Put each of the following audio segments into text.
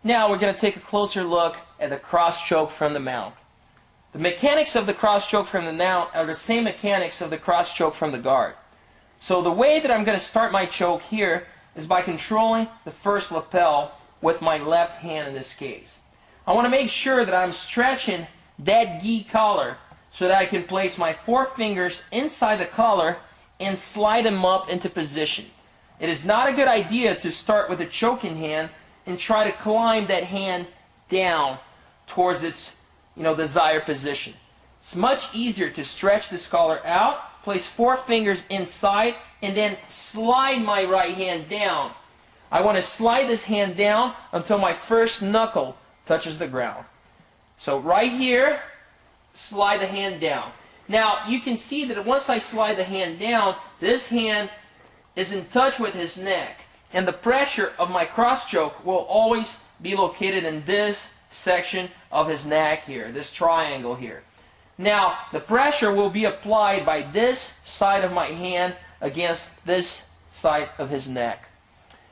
Now we're going to take a closer look at the cross choke from the mount. The mechanics of the cross choke from the mount are the same mechanics of the cross choke from the guard. So the way that I'm going to start my choke here is by controlling the first lapel with my left hand in this case. I want to make sure that I'm stretching that gi collar so that I can place my four fingers inside the collar and slide them up into position. It is not a good idea to start with a choking hand and try to climb that hand down towards its desired position. It's much easier to stretch this collar out, place four fingers inside, and then slide my right hand down. I want to slide this hand down until my first knuckle touches the ground. So right here, slide the hand down. Now you can see that once I slide the hand down, this hand is in touch with his neck, and the pressure of my cross choke will always be located in this section of his neck here, this triangle here. Now the pressure will be applied by this side of my hand against this side of his neck.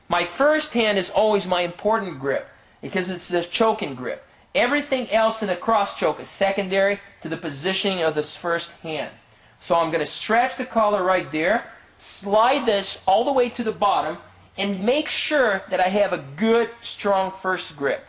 My first hand is always my important grip because it's the choking grip. Everything else in the cross choke is secondary to the positioning of this first hand. So I'm going to stretch the collar right there, slide this all the way to the bottom, and make sure that I have a good, strong first grip.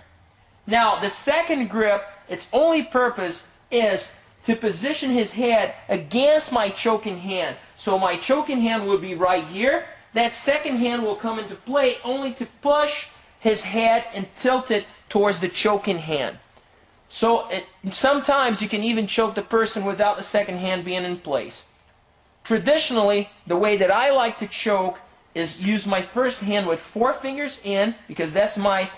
Now, the second grip, its only purpose is to position his head against my choking hand. So my choking hand will be right here. That second hand will come into play only to push his head and tilt it towards the choking hand. So sometimes you can even choke the person without the second hand being in place. Traditionally, the way that I like to choke is use my first hand with four fingers in, because that's my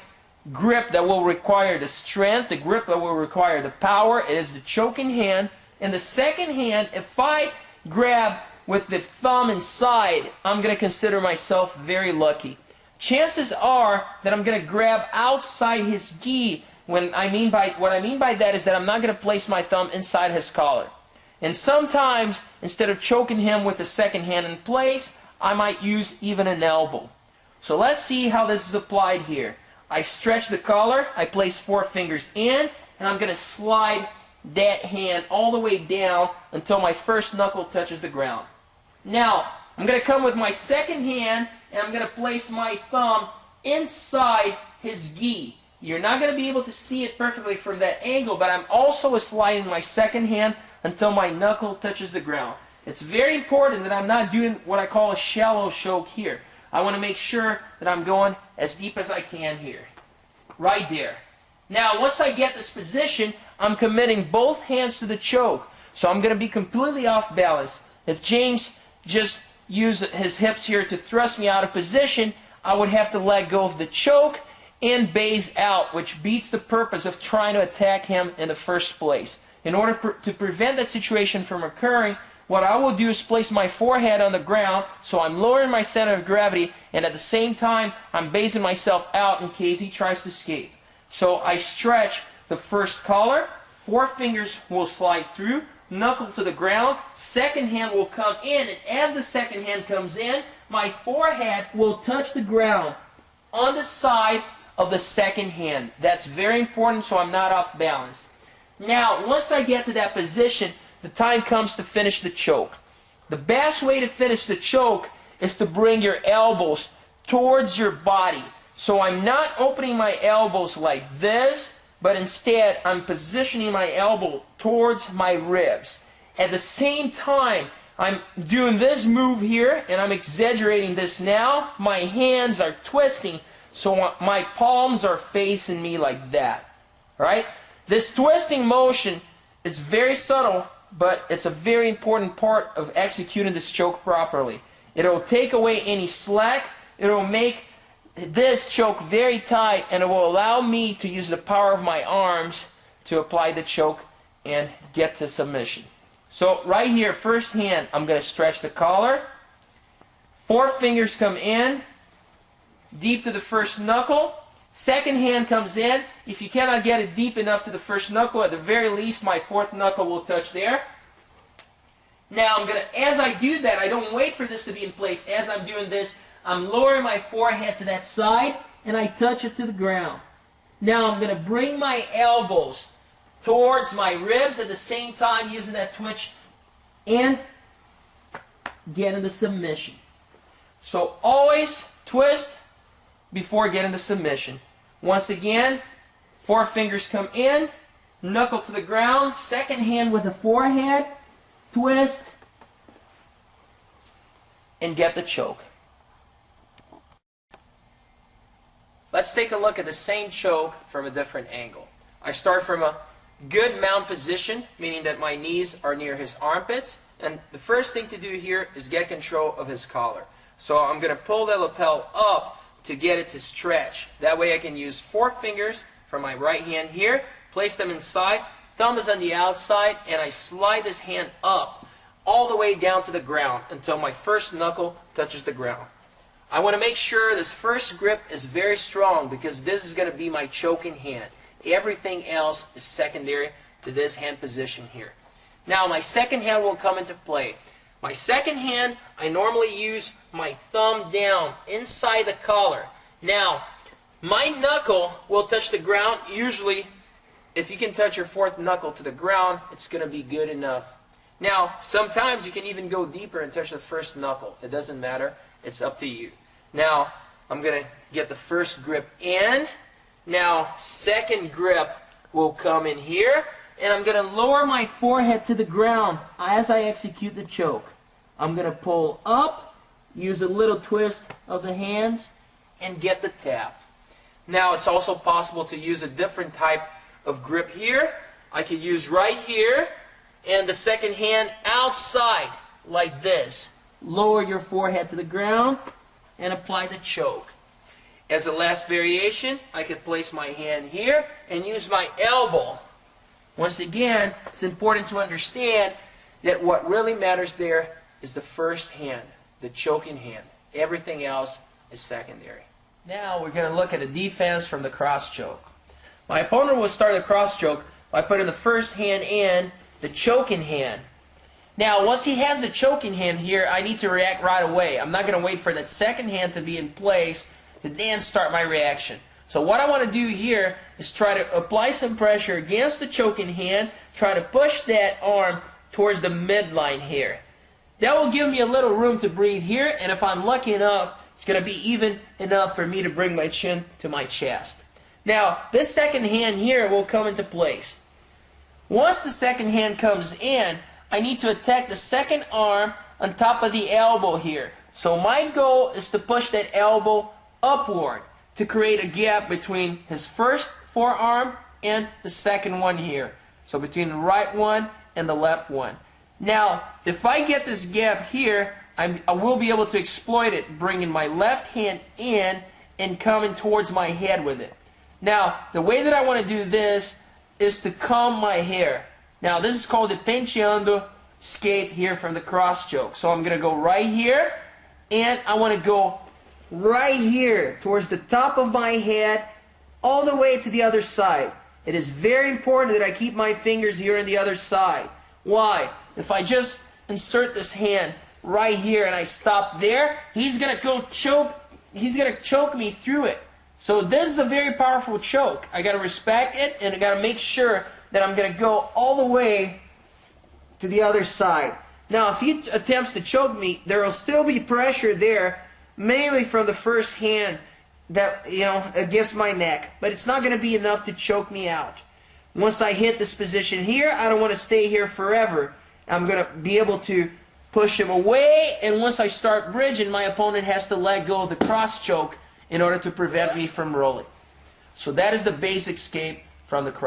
grip that will require the strength, the grip that will require the power. It is the choking hand. And the second hand, if I grab with the thumb inside, I'm going to consider myself very lucky. Chances are that I'm going to grab outside his gi. What I mean by that is that I'm not going to place my thumb inside his collar. And sometimes, instead of choking him with the second hand in place, I might use even an elbow. So let's see how this is applied here. I stretch the collar, I place four fingers in, and I'm going to slide that hand all the way down until my first knuckle touches the ground. Now, I'm going to come with my second hand, and I'm going to place my thumb inside his gi. You're not going to be able to see it perfectly from that angle, but I'm also sliding my second hand until my knuckle touches the ground. It's very important that I'm not doing what I call a shallow choke here. I want to make sure that I'm going as deep as I can here. Right there. Now, once I get this position, I'm committing both hands to the choke. So I'm going to be completely off balance. If James just used his hips here to thrust me out of position, I would have to let go of the choke and base out, which beats the purpose of trying to attack him in the first place. In order to prevent that situation from occurring, what I will do is place my forehead on the ground, so I'm lowering my center of gravity, and at the same time, I'm basing myself out in case he tries to escape. So I stretch the first collar, four fingers will slide through, knuckle to the ground, second hand will come in, and as the second hand comes in, my forehead will touch the ground on the side of the second hand. That's very important so I'm not off balance. Now, once I get to that position, the time comes to finish the choke. The best way to finish the choke is to bring your elbows towards your body. So I'm not opening my elbows like this, but instead I'm positioning my elbow towards my ribs. At the same time, I'm doing this move here, and I'm exaggerating this now. My hands are twisting, so my palms are facing me like that. Right? This twisting motion is very subtle, but it's a very important part of executing this choke properly. It'll take away any slack, it'll make this choke very tight, and it will allow me to use the power of my arms to apply the choke and get to submission. So right here, first hand, I'm going to stretch the collar. Four fingers come in, deep to the first knuckle. Second hand comes in. If you cannot get it deep enough to the first knuckle, at the very least my fourth knuckle will touch there. Now I'm going to, as I do that, I don't wait for this to be in place. As I'm doing this, I'm lowering my forehead to that side and I touch it to the ground. Now I'm going to bring my elbows towards my ribs at the same time using that twitch and get into submission. So always twist before getting to submission. Once again, 4 fingers come in, knuckle to the ground, second hand with the forehead, twist, and get the choke. Let's take a look at the same choke from a different angle. I start from a good mount position, meaning that my knees are near his armpits, and the first thing to do here is get control of his collar. So I'm going to pull the lapel up to get it to stretch. That way I can use 4 fingers from my right hand here, place them inside, thumb is on the outside, and I slide this hand up all the way down to the ground until my first knuckle touches the ground. I want to make sure this first grip is very strong because this is going to be my choking hand. Everything else is secondary to this hand position here. Now my second hand will come into play. My second hand, I normally use my thumb down inside the collar. Now, my knuckle will touch the ground. Usually, if you can touch your 4th knuckle to the ground, it's going to be good enough. Now, sometimes you can even go deeper and touch the first knuckle. It doesn't matter. It's up to you. Now, I'm going to get the first grip in. Now, second grip will come in here. And I'm going to lower my forehead to the ground as I execute the choke. I'm going to pull up, use a little twist of the hands, and get the tap. Now, it's also possible to use a different type of grip here. I could use right here, and the second hand outside, like this. Lower your forehead to the ground, and apply the choke. As a last variation, I could place my hand here, and use my elbow. Once again, it's important to understand that what really matters there is the first hand, the choking hand. Everything else is secondary. Now we're going to look at a defense from the cross choke. My opponent will start the cross choke by putting the first hand in, the choking hand. Now once he has the choking hand here, I need to react right away. I'm not going to wait for that second hand to be in place to then start my reaction. So what I want to do here is try to apply some pressure against the choking hand, try to push that arm towards the midline here. That will give me a little room to breathe here, and if I'm lucky enough, it's going to be even enough for me to bring my chin to my chest. Now, this second hand here will come into place. Once the second hand comes in, I need to attack the second arm on top of the elbow here. So my goal is to push that elbow upward to create a gap between his first forearm and the second one here. So between the right one and the left one. Now, if I get this gap here, I will be able to exploit it, bringing my left hand in and coming towards my head with it. Now, the way that I want to do this is to comb my hair. Now, this is called the penteando escape here from the cross choke. So I'm going to go right here, and I want to go right here towards the top of my head all the way to the other side. It is very important that I keep my fingers here on the other side. Why? If I just insert this hand right here and I stop there, he's going to choke me through it. So this is a very powerful choke. I got to respect it, and I got to make sure that I'm going to go all the way to the other side. Now, if he attempts to choke me, there will still be pressure there, mainly from the first hand that, against my neck, but it's not going to be enough to choke me out. Once I hit this position here, I don't want to stay here forever. I'm going to be able to push him away, and once I start bridging, my opponent has to let go of the cross choke in order to prevent me from rolling. So that is the basic escape from the cross.